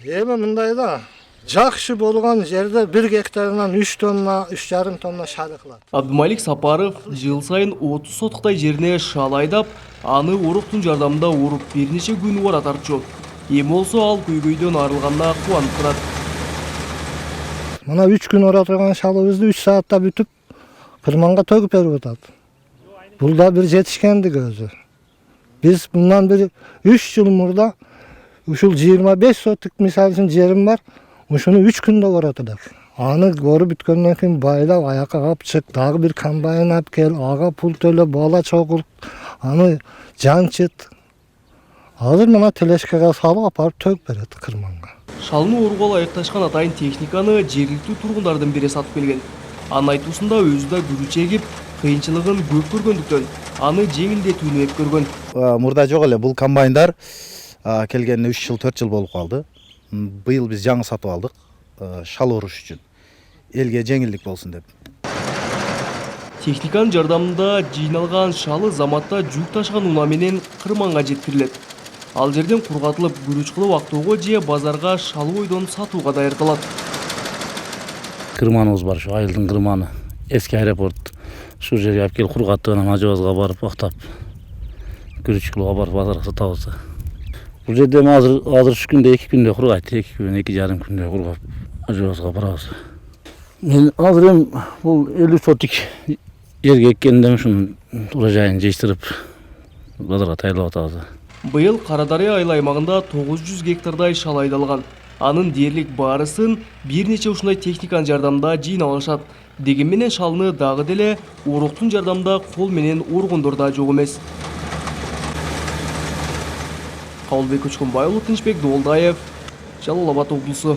Эми мындай да, жакшы болгон жерде 1 гектарынан 3 тонна, 3,5 тонна шалы кылат. Абдымалик Сапаров жыл сайын 30 сотықтай жеріне шал айдап, аны оруктун жардамында уруп бир нече күн бара тартчу. Эми болсо ал көйгөйдөн арылганына кубанып турат. Мына 3 күн ора турган шалыбызды 3 саатта бүтүп, кырманга төгүп берип атат. Бул да бир жетишкендик өзү. Биз мындан бир 3 жыл мурда ушул 25 соток мисалы үчүн жерим бар. Ушуну 3 күндө оратылат. Аны көрүп бүткөндөн кийин байлап аякка калып чык, дагы бир комбайн алып кел, ага пул төлөп, бала чогул, аны жанчыт. Азыр мына телешкага салып апарып төгүп берет кырманга. Шалыны оругала аякташкан атайын техниканы жергиликтүү тургундардын бири сатып келген. Анын айтуусунда өзү да күрү чегип, кыйынчылыгын көп көргөндүктөн аны жеңилдетүүнү эп көргөн. Мурда жок эле бул комбайндар келгенине 3 жыл 4 жыл болуп калды. Быйыл биз жаңы сатып алдык. Шал оруш үчүн. Элге жеңилдик болсун деп. Техниканын жардамында жыйналган шалы заматта жүк ташкан унаа менен кырманга жеткирилет. Ал жерден кургатылып, күрүч кылып актоого же базарга шалы бойдон сатууга даярдалат. Кырманыбыз бар, шу айылдын кырманы. Эски аэропорт. Шу жерге алып келип кургатып, анан ажыбазга барып актап, күрүч кылып барып базарга сатабыз. Бул жерде азыр 3 күндө 2 күндө кургайт, 2 күн 2,5 күндө кургап ажыбазга барабыз. Мен азыр эми бул 50 сотик жерге эккенде ушунун урожайын жыйыштырып базарга даярдап атабыз. Быйыл Карадария айыл аймагында 900 гектардай шал айдалган. Анын дээрлик баарысын бир нече ушундай техниканын жардамында жыйнап алышат. Дегенменен шалыны дагы деле уруктун жардамында кол менен ургондор да жок эмес. Кабылбек Көчкөнбай уулу, Тынчбек Доолдаев, Жалал Абад облусу.